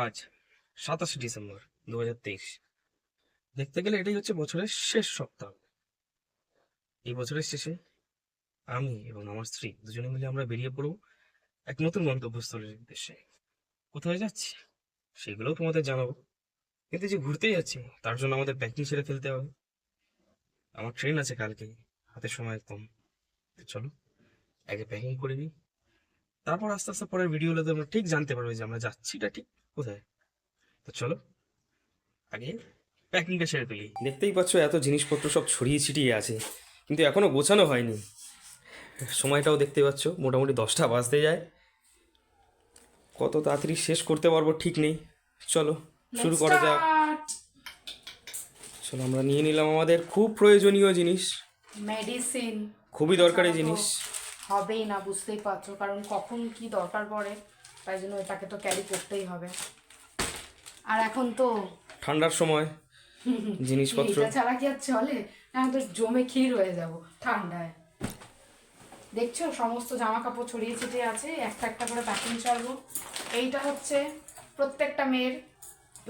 আজ 27 ডিসেম্বর 2023। দেখতে গেলে এটাই হচ্ছে বছরের শেষ সপ্তাহ। এই বছরের শেষে আমি এবং আমার স্ত্রী দুজনে মিলে আমরা বেরিয়ে পড়বো এক নতুন গন্তব্যস্থলের উদ্দেশ্যে। কোথায় যাচ্ছি সেগুলোও তোমাদের জানাবো, কিন্তু যে ঘুরতে যাচ্ছি তার জন্য আমাদের প্যাকিং সেরে ফেলতে হবে। আমার ট্রেন আছে কালকে, হাতে সময় কম। তো চলো আগে প্যাকিং করে নিই, তারপর আস্তে আস্তে পরের ভিডিওগুলোতে আমরা ঠিক জানতে পারবো যে আমরা যাচ্ছিটা ঠিক কোথায়। তো চলো আগে প্যাকিংটা সেরে ফেলি। দেখতেই পাচ্ছ এত জিনিসপত্র সব ছড়িয়ে ছিটিয়ে আছে, কিন্তু এখনো গোছানো হয়নি। সময়টাও দেখতে পাচ্ছ, মোটামুটি 10টা বাজতে যায়। কত তাড়াতাড়ি শেষ করতে পারবো ঠিক নেই। চলো শুরু করা যাক। চলো আমরা নিয়ে নিলাম আমাদের খুব প্রয়োজনীয় জিনিস, মেডিসিন খুবই দরকারি জিনিস। হবেই না, বুঝতেই পারছো, কারণ কখন কি দরকার পড়ে, তাই জন্য এটাকে তো ক্যারি করতেই হবে। আর এখন তো ঠান্ডার সময় জিনিসপত্র এটা ছাড়া কি আর চলে? আমি তো জমে ক্ষীর হয়ে যাব ঠান্ডায়। দেখছো সমস্ত জামা কাপড় ছড়িয়ে ছিটিয়ে আছে, একটা একটা করে প্যাকিং চলবো। এইটা হচ্ছে প্রত্যেকটা মেয়ের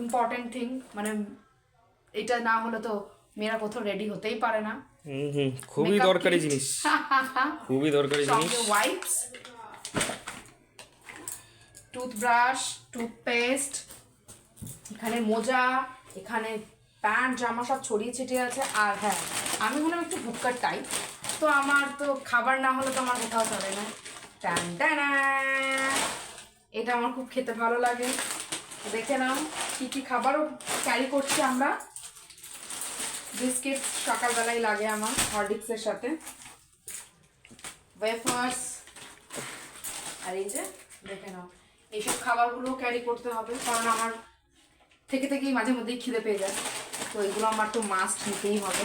ইম্পর্টেন্ট থিং, মানে এটা না হলে তো মেয়েরা কোথাও রেডি হতেই পারে না। খুবই দরকারি জিনিস, খুবই দরকারি জিনিস। ওয়াইপস, টুথব্রাশ, টুথপেস্ট, এখানে মোজা, এখানে প্যান্ট জামা সব ছড়িয়ে ছিটিয়ে আছে। আর হ্যাঁ, আমি হলাম একটু ভুক্কার টাইপ, তো আমার তো খাবার না হলে তো আমার কোথাও চলে না। টান টানা, এটা আমার খুব খেতে ভালো লাগে। দেখে নাও কী কী খাবারও ক্যারি করছি আমরা। বিস্কিট সকালবেলায় লাগে আমার হরলিক্সের সাথে, ওয়েফার্স, আর এই যে দেখে নাও এইসব খাবারগুলো ক্যারি করতে হবে, কারণ আমার থেকে থেকেই মাঝে মধ্যেই খিদে পেয়ে যায়, তো এগুলো আমার তো মাস্ট নিতেই হবে।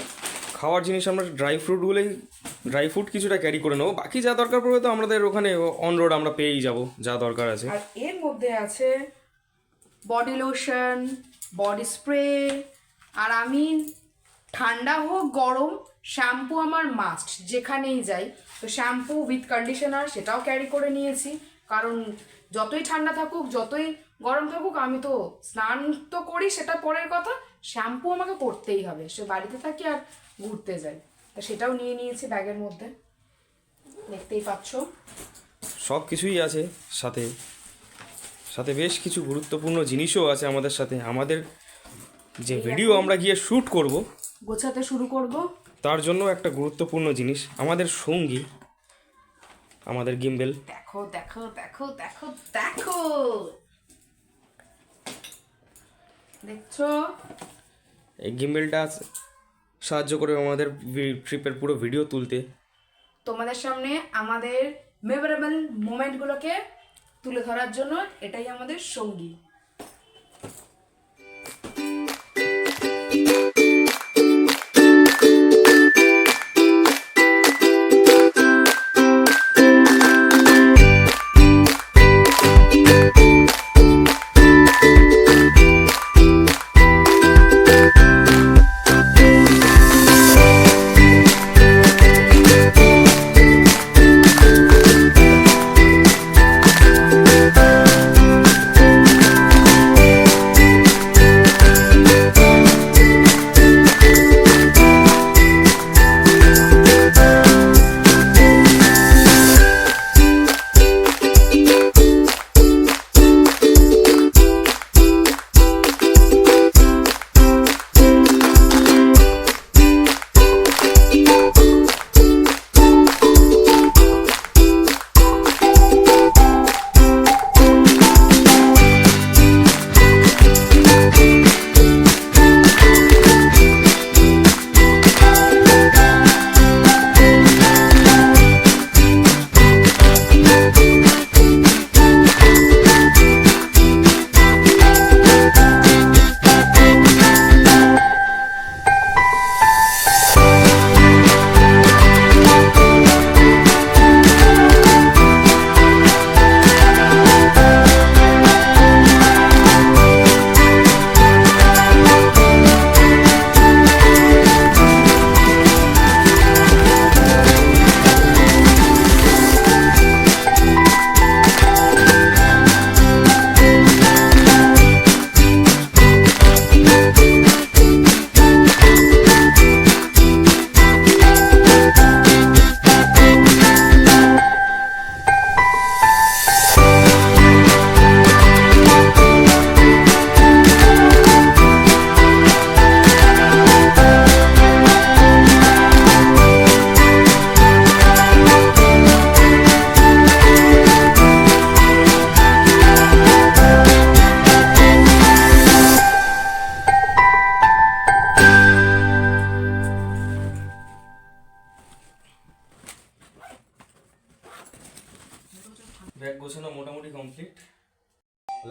খাওয়ার জিনিস আমরা ড্রাই ফ্রুট কিছুটা ক্যারি করে নেবো, বাকি যা দরকার পড়বে তো আমাদের ওখানে অন রোড আমরা পেয়েই যাব যা দরকার আছে। আর এর মধ্যে আছে বডি লোশন, বডি স্প্রে, আর আমি ঠান্ডা হোক গরম শ্যাম্পু আমার মাস্ট যেখানেই যাই। তো শ্যাম্পু উইথ কন্ডিশনার সেটাও ক্যারি করে নিয়েছি, কারণ যতই ঠান্ডা থাকুক যতই গরম থাকুক আমি তো স্নান তো করি, সেটা পরের কথা, শ্যাম্পু আমাকে করতেই হবে, সে বাড়িতে থাকি আর ঘুরতে যাই। তো সেটাও নিয়ে নিয়েছি ব্যাগের মধ্যে, দেখতেই পাচ্ছ। সব কিছুই আছে সাথে, সাথে বেশ কিছু গুরুত্বপূর্ণ জিনিসও আছে আমাদের সাথে। আমাদের যে ভিডিও আমরা গিয়ে শ্যুট করব গোছাতে শুরু করব, তার জন্য একটা গুরুত্বপূর্ণ জিনিস আমাদের সঙ্গী, আমাদের গিম্বেল। দেখো দেখো দেখো দেখো দেখো, দেখছো এই গিম্বেলটা সাহায্য করে আমাদের ট্রিপের পুরো ভিডিও তুলতে, তোমাদের সামনে আমাদের মেমোরেবল মোমেন্টগুলোকে তুলে ধরার জন্য। এটাই আমাদের সঙ্গী।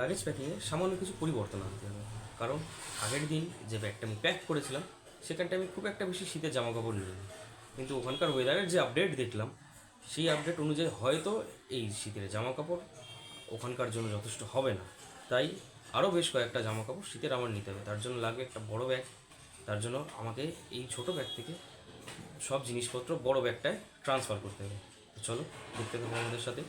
লাগেজ প্যাকিংয়ে সামান্য কিছু পরিবর্তন আনতে হবে, কারণ আগের দিন যে ব্যাগটা আমি প্যাক করেছিলাম সেখানটা আমি খুব একটা বেশি শীতের জামা কাপড় নিইনি, কিন্তু ওখানকার ওয়েদারের যে আপডেট দেখলাম সেই আপডেট অনুযায়ী হয়তো এই শীতের জামা কাপড় ওখানকার জন্য যথেষ্ট হবে না, তাই আরও বেশ কয়েকটা জামা কাপড় শীতের আমার নিতে হবে। তার জন্য লাগবে একটা বড় ব্যাগ। তার জন্য আমাকে এই ছোট ব্যাগ থেকে সব জিনিসপত্র বড় ব্যাগটায় ট্রান্সফার করতে হবে। তো চলো দেখতে থাকো আমাদের সাথে।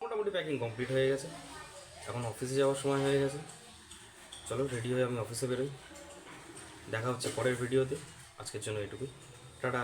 মোটামুটি প্যাকিং কমপ্লিট হয়ে গেছে, এখন অফিসে যাওয়ার সময় হয়ে গেছে। চলো রেডি হয়ে আমি অফিসে বেরোই। দেখা হচ্ছে পরের ভিডিওতে। আজকের জন্য এটুকুই, টাটা।